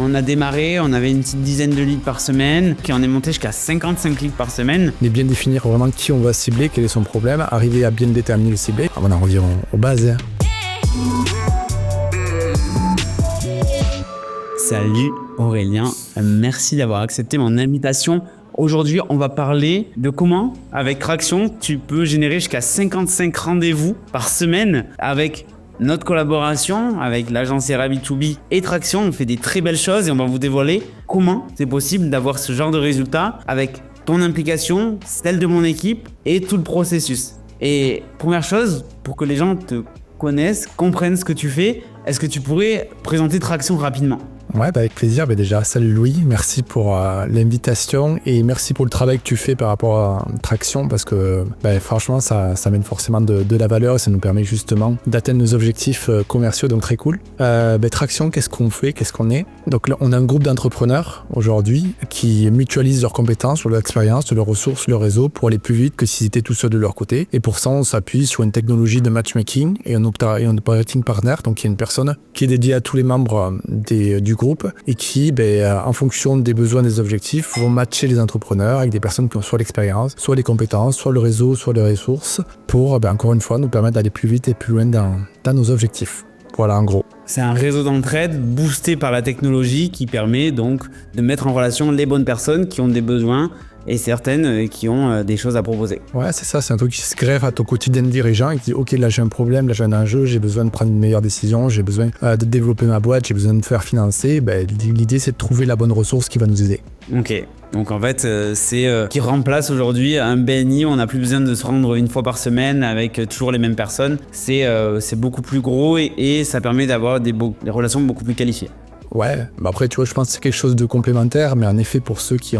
on a démarré, on avait une petite dizaine de leads par semaine, puis on est monté jusqu'à 55 leads par semaine. Mais bien définir vraiment qui on va cibler, quel est son problème, arriver à bien déterminer le ciblé. On en revient aux bases. Hein. Salut Aurélien, merci d'avoir accepté mon invitation. Aujourd'hui, on va parler de comment, avec Traction, tu peux générer jusqu'à 55 rendez-vous par semaine avec notre collaboration avec l'agence B2B et Traction. On fait des très belles choses et on va vous dévoiler comment c'est possible d'avoir ce genre de résultats avec ton implication, celle de mon équipe et tout le processus. Et première chose, pour que les gens te connaissent, comprennent ce que tu fais, est-ce que tu pourrais présenter Traction rapidement ? Ouais, avec plaisir. Déjà, salut Louis, merci pour l'invitation et merci pour le travail que tu fais par rapport à Traction parce que franchement, ça mène forcément de la valeur et ça nous permet justement d'atteindre nos objectifs commerciaux, donc très cool. Traction, qu'est-ce qu'on fait, qu'est-ce qu'on est ? Donc là, on a un groupe d'entrepreneurs aujourd'hui qui mutualisent leurs compétences, leur expérience, leurs ressources, leur réseau pour aller plus vite que s'ils étaient tout seuls de leur côté. Et pour ça, on s'appuie sur une technologie de matchmaking et un operating partner, donc il y a une personne qui est dédiée à tous les membres du groupe et qui, en fonction des besoins, des objectifs, vont matcher les entrepreneurs avec des personnes qui ont soit l'expérience, soit les compétences, soit le réseau, soit les ressources pour, encore une fois, nous permettre d'aller plus vite et plus loin dans nos objectifs. Voilà, en gros. C'est un réseau d'entraide boosté par la technologie qui permet donc de mettre en relation les bonnes personnes qui ont des besoins et certaines qui ont des choses à proposer. Ouais, c'est ça, c'est un truc qui se greffe à ton quotidien de dirigeant et qui dit ok, là j'ai un problème, là j'ai un enjeu, j'ai besoin de prendre une meilleure décision, j'ai besoin de développer ma boîte, j'ai besoin de me faire financer. L'idée c'est de trouver la bonne ressource qui va nous aider. Ok, donc en fait c'est qui remplace aujourd'hui un BNI, on n'a plus besoin de se rendre une fois par semaine avec toujours les mêmes personnes. C'est beaucoup plus gros et ça permet d'avoir des relations beaucoup plus qualifiées. Ouais, après tu vois, je pense que c'est quelque chose de complémentaire, mais en effet pour ceux qui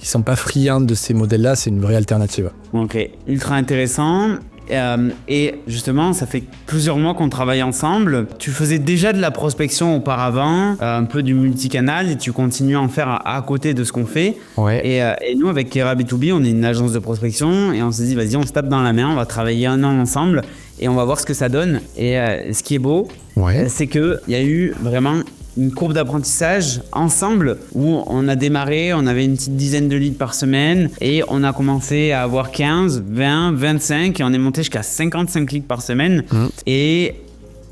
sont pas friands de ces modèles-là, c'est une vraie alternative. Ok, ultra intéressant. Et justement, ça fait plusieurs mois qu'on travaille ensemble. Tu faisais déjà de la prospection auparavant, un peu du multicanal, et tu continues à en faire à côté de ce qu'on fait. Ouais. Et nous, avec Kera B2B, on est une agence de prospection et on se dit, vas-y, on se tape dans la main, on va travailler 1 an ensemble et on va voir ce que ça donne. Et ce qui est beau, c'est qu'il y a eu vraiment une courbe d'apprentissage ensemble où on a démarré, on avait une petite dizaine de leads par semaine et on a commencé à avoir 15, 20, 25 et on est monté jusqu'à 55 leads par semaine. Et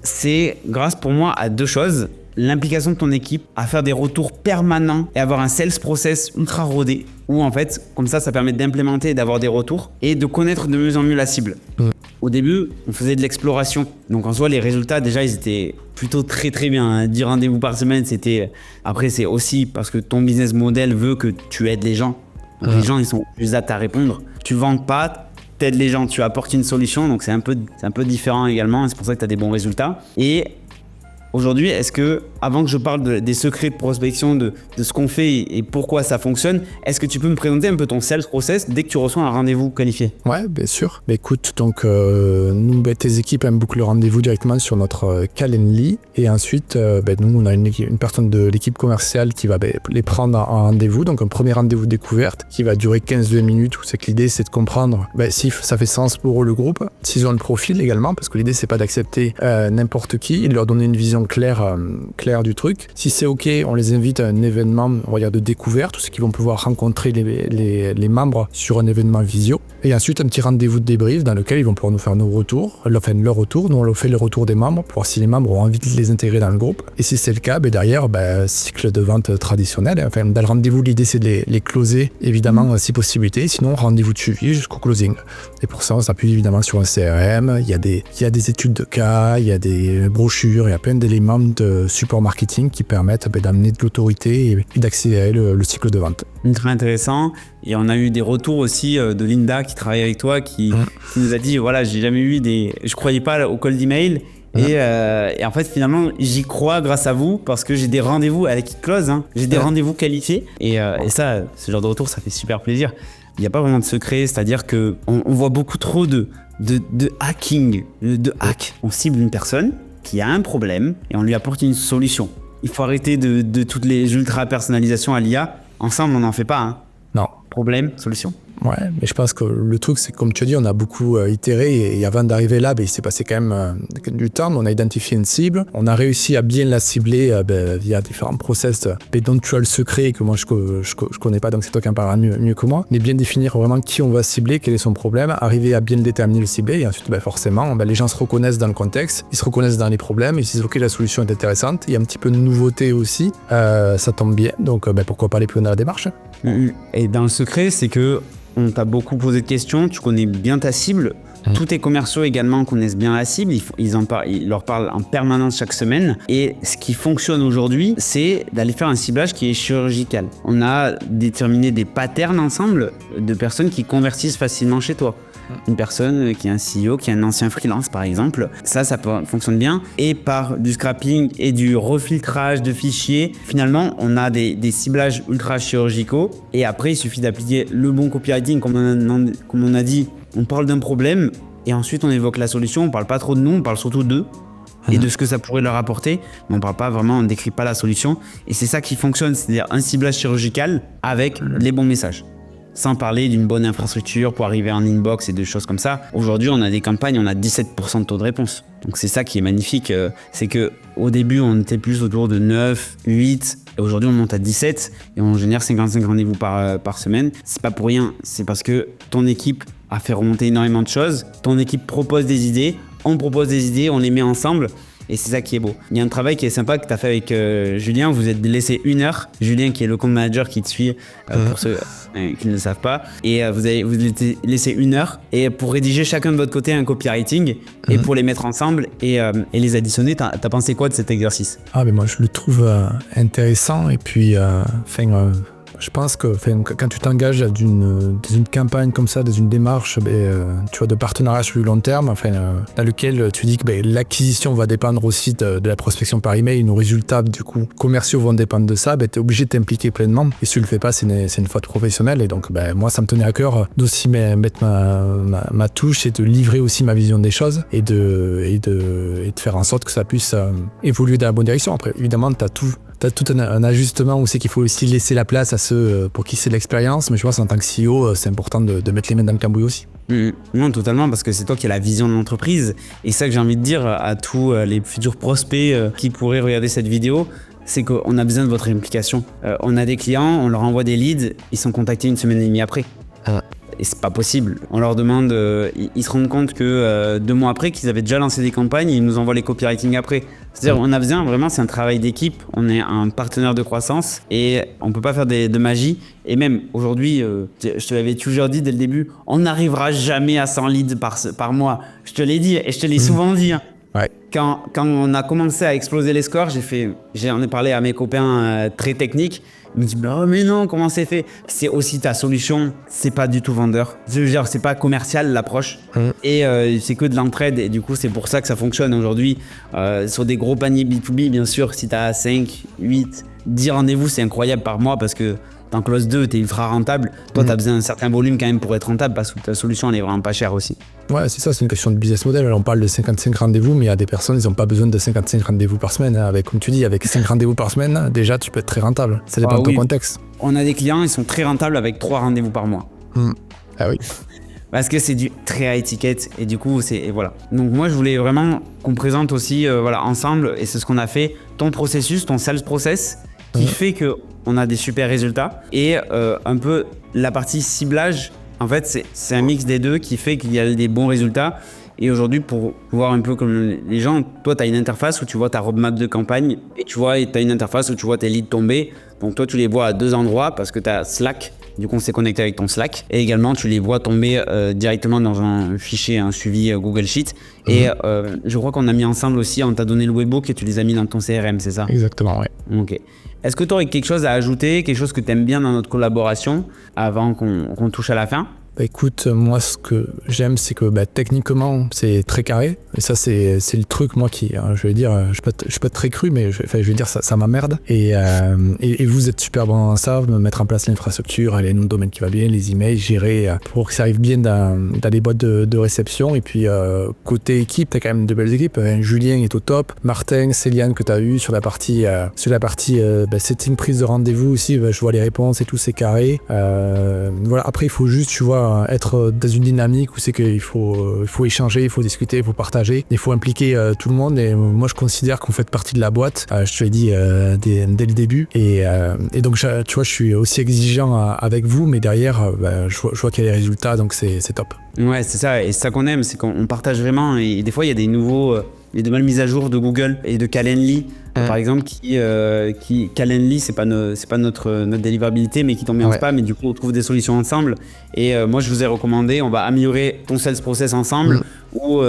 c'est grâce pour moi à 2 choses. L'implication de ton équipe à faire des retours permanents et avoir un sales process ultra rodé où en fait, comme ça permet d'implémenter et d'avoir des retours et de connaître de mieux en mieux la cible. Au début, on faisait de l'exploration. Donc en soi, les résultats, déjà, ils étaient plutôt très très bien. 10 rendez-vous par semaine, c'était... Après, c'est aussi parce que ton business model veut que tu aides les gens. Les gens, ils sont plus aptes à répondre. Tu vends pas, t'aides les gens, tu apportes une solution. Donc c'est un peu différent également. C'est pour ça que tu as des bons résultats. Et aujourd'hui, est-ce que, avant que je parle des secrets de prospection, de ce qu'on fait et pourquoi ça fonctionne, est-ce que tu peux me présenter un peu ton sales process dès que tu reçois un rendez-vous qualifié ? Ouais, bien sûr. Écoute, donc nous, tes équipes aiment beaucoup le rendez-vous directement sur notre Calendly. Et ensuite, nous, on a une personne de l'équipe commerciale qui va les prendre en rendez-vous. Donc un premier rendez-vous découverte qui va durer 15-20 minutes. Où c'est que l'idée, c'est de comprendre si ça fait sens pour le groupe, s'ils ont le profil également, parce que l'idée, c'est pas d'accepter n'importe qui et de leur donner une vision claire du truc. Si c'est ok, on les invite à un événement, on va dire de découverte, où c'est qu'ils vont pouvoir rencontrer les membres sur un événement visio. Et ensuite, un petit rendez-vous de débrief dans lequel ils vont pouvoir nous faire leur retour. Nous, on leur fait le retour des membres pour voir si les membres ont envie de les intégrer dans le groupe. Et si c'est le cas, derrière, cycle de vente traditionnel. Enfin, dans le rendez-vous, l'idée, c'est de les closer, évidemment, si possibilité. Sinon, rendez-vous de suivi jusqu'au closing. Et pour ça, on s'appuie évidemment sur un CRM. Il y a des études de cas, il y a des brochures, il y a plein d'éléments de support marketing qui permettent d'amener de l'autorité et d'accélérer le cycle de vente. Très intéressant. Et on a eu des retours aussi de Linda qui travaille avec toi, qui nous a dit, voilà, j'ai jamais eu je croyais pas au call d'email. Et en fait, finalement, j'y crois grâce à vous parce que j'ai des rendez-vous avec Close, j'ai des rendez-vous qualifiés. Et ça, ce genre de retour, ça fait super plaisir. Il n'y a pas vraiment de secret, c'est-à-dire qu'on voit beaucoup trop de hacking, de hack. On cible une personne qui a un problème et on lui apporte une solution. Il faut arrêter de toutes les ultra-personnalisations à l'IA. Ensemble, on n'en fait pas. Non. Problème, solution. Ouais, mais je pense que le truc, c'est comme tu as dit, on a beaucoup itéré et avant d'arriver là, il s'est passé quand même du temps. On a identifié une cible, on a réussi à bien la cibler via différents process dont tu as le secret et que moi je connais pas, donc c'est toi qui en parleras mieux que moi. Mais bien définir vraiment qui on va cibler, quel est son problème, arriver à bien le déterminer, le cibler et ensuite forcément les gens se reconnaissent dans le contexte, ils se reconnaissent dans les problèmes, ils se disent ok, la solution est intéressante, il y a un petit peu de nouveauté aussi, ça tombe bien, donc pourquoi pas les plus dans la démarche. Et dans le secret, c'est que on t'a beaucoup posé de questions, tu connais bien ta cible. Tous tes commerciaux également connaissent bien la cible, ils leur parlent en permanence chaque semaine. Et ce qui fonctionne aujourd'hui, c'est d'aller faire un ciblage qui est chirurgical. On a déterminé des patterns ensemble de personnes qui convertissent facilement chez toi. Une personne qui est un CEO, qui est un ancien freelance par exemple, ça fonctionne bien. Et par du scrapping et du refiltrage de fichiers, finalement on a des ciblages ultra chirurgicaux. Et après il suffit d'appliquer le bon copywriting, comme on a dit. On parle d'un problème et ensuite on évoque la solution. On parle pas trop de nous, on parle surtout d'eux et de ce que ça pourrait leur apporter. Mais on parle pas vraiment, on décrit pas la solution. Et c'est ça qui fonctionne, c'est-à-dire un ciblage chirurgical avec les bons messages. Sans parler d'une bonne infrastructure pour arriver en inbox et de choses comme ça. Aujourd'hui, on a des campagnes, on a 17% de taux de réponse. Donc c'est ça qui est magnifique. C'est qu'au début, on était plus autour de 9, 8. Et aujourd'hui, on monte à 17 et on génère 55 rendez-vous par semaine. C'est pas pour rien, c'est parce que ton équipe a fait remonter énormément de choses. Ton équipe propose des idées, on propose des idées, on les met ensemble. Et c'est ça qui est beau. Il y a un travail qui est sympa que tu as fait avec Julien. Vous êtes laissé 1 heure. Julien qui est le compte manager qui te suit pour ceux qui ne le savent pas. Et vous êtes laissé 1 heure. Et pour rédiger chacun de votre côté un copywriting et pour les mettre ensemble et les additionner, t'as pensé quoi de cet exercice? Mais moi je le trouve intéressant. Et puis je pense que quand tu t'engages dans une campagne comme ça, dans une démarche tu vois, de partenariat sur le long terme, dans lequel tu dis que l'acquisition va dépendre aussi de la prospection par email, nos résultats du coup commerciaux vont dépendre de ça, tu es obligé de t'impliquer pleinement. Et si tu le fais pas, c'est une faute professionnelle. Et donc moi ça me tenait à cœur d'aussi mettre ma touche et de livrer aussi ma vision des choses et de faire en sorte que ça puisse évoluer dans la bonne direction. Après évidemment t'as tout un ajustement où c'est qu'il faut aussi laisser la place à ceux pour qui c'est de l'expérience, mais je pense en tant que CEO, c'est important de mettre les mains dans le cambouis aussi. Non, totalement, parce que c'est toi qui as la vision de l'entreprise. Et ça que j'ai envie de dire à tous les futurs prospects qui pourraient regarder cette vidéo, c'est qu'on a besoin de votre implication. On a des clients, on leur envoie des leads, ils sont contactés 1 semaine et demie après. Et c'est pas possible. On leur demande, ils se rendent compte que 2 mois après, qu'ils avaient déjà lancé des campagnes, ils nous envoient les copywriting après. C'est-à-dire, on a besoin, vraiment, c'est un travail d'équipe. On est un partenaire de croissance et on peut pas faire de magie. Et même aujourd'hui, je te l'avais toujours dit dès le début, on n'arrivera jamais à 100 leads par mois. Je te l'ai dit et je te l'ai souvent dit. Ouais. Quand on a commencé à exploser les scores, j'en ai parlé à mes copains très techniques. Ils me disent mais non, comment c'est fait? C'est aussi ta solution, c'est pas du tout vendeur. Je veux dire, c'est pas commercial l'approche. Et c'est que de l'entraide. Et du coup, c'est pour ça que ça fonctionne aujourd'hui. Sur des gros paniers B2B, bien sûr, si t'as 5, 8, 10 rendez-vous, c'est incroyable par mois parce que t'en closes 2, t'es ultra rentable. Toi, t'as besoin d'un certain volume quand même pour être rentable parce que ta solution, elle est vraiment pas chère aussi. Ouais, c'est ça, c'est une question de business model. On parle de 55 rendez-vous, mais il y a des personnes, ils n'ont pas besoin de 55 rendez-vous par semaine. Avec, comme tu dis, avec 5 rendez-vous par semaine, déjà, tu peux être très rentable. Ça dépend de ton contexte. On a des clients, ils sont très rentables avec 3 rendez-vous par mois. Ah oui. Parce que c'est du très high ticket et du coup, voilà. Donc moi, je voulais vraiment qu'on présente aussi ensemble, et c'est ce qu'on a fait, ton processus, ton sales process, qui fait qu'on a des super résultats et un peu la partie ciblage. En fait, c'est un mix des deux qui fait qu'il y a des bons résultats. Et aujourd'hui, pour voir un peu comme les gens, toi, tu as une interface où tu vois ta roadmap de campagne et tu as une interface où tu vois tes leads tomber. Donc toi, tu les vois à 2 endroits parce que tu as Slack. Du coup, on s'est connecté avec ton Slack. Et également, tu les vois tomber directement dans un fichier, un suivi Google Sheet. Et je crois qu'on a mis ensemble aussi, on t'a donné le webbook et tu les as mis dans ton CRM, c'est ça? Exactement, oui. Ok. Est-ce que tu aurais quelque chose à ajouter, quelque chose que tu aimes bien dans notre collaboration avant qu'on touche à la fin? Écoute, moi ce que j'aime c'est que techniquement c'est très carré et ça c'est le truc moi qui je vais dire je suis pas très cru mais je vais dire ça m'emmerde et vous êtes super bon dans ça, mettre en place l'infrastructure, aller dans le domaine qui va bien, les emails, gérer pour que ça arrive bien dans les boîtes de réception et puis côté équipe t'as quand même de belles équipes, Julien est au top, Martin, Céliane que t'as eu sur la partie setting, prise de rendez-vous aussi, je vois les réponses et tout c'est carré, voilà après il faut juste tu vois être dans une dynamique où c'est qu'il faut échanger, il faut discuter, il faut partager, il faut impliquer tout le monde et moi je considère qu'on fait partie de la boîte, je te l'ai dit dès le début et donc tu vois je suis aussi exigeant avec vous mais derrière je vois qu'il y a les résultats donc c'est top. Ouais c'est ça et c'est ça qu'on aime, c'est qu'on partage vraiment et des fois il y a des nouveaux les nouvelles mises à jour de Google et de Calendly par exemple qui Calendly c'est pas notre délivrabilité mais qui tombe bien en spam et du coup on trouve des solutions ensemble et moi je vous ai recommandé, on va améliorer ton sales process ensemble où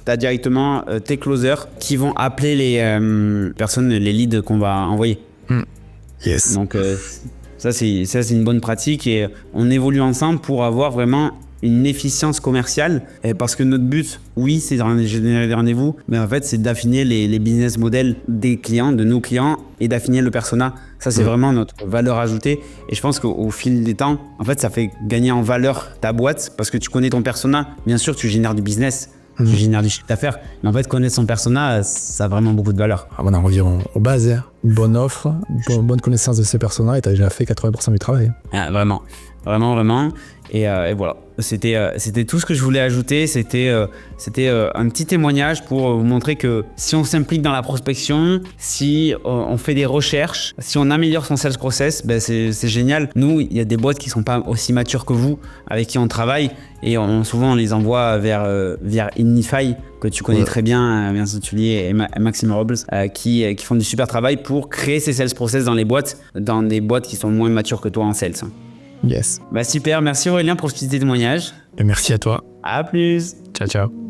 t'as directement tes closers qui vont appeler les personnes, les leads qu'on va envoyer. Yes. Donc ça c'est une bonne pratique et on évolue ensemble pour avoir vraiment une efficience commerciale parce que notre but, oui, c'est de générer des rendez-vous, mais en fait, c'est d'affiner les business models des clients, de nos clients et d'affiner le persona. Ça, c'est vraiment notre valeur ajoutée et je pense qu'au fil des temps, en fait, ça fait gagner en valeur ta boîte parce que tu connais ton persona. Bien sûr, tu génères du business, tu génères du chiffre d'affaires, mais en fait, connaître son persona, ça a vraiment beaucoup de valeur. On en revient aux bases, une bonne offre, bonne connaissance de ses personas et tu as déjà fait 80% du travail. Ah, vraiment. Et voilà, c'était tout ce que je voulais ajouter. C'était un petit témoignage pour vous montrer que si on s'implique dans la prospection, si on fait des recherches, si on améliore son sales process, c'est génial. Nous, il y a des boîtes qui sont pas aussi matures que vous, avec qui on travaille et souvent on les envoie vers Inify que tu connais très bien, Vincent Tullier et Maxime Robles, qui font du super travail pour créer ces sales process dans des boîtes qui sont moins matures que toi en sales. Yes. Super, merci Aurélien pour ce petit témoignage. Et merci à toi. À plus. Ciao.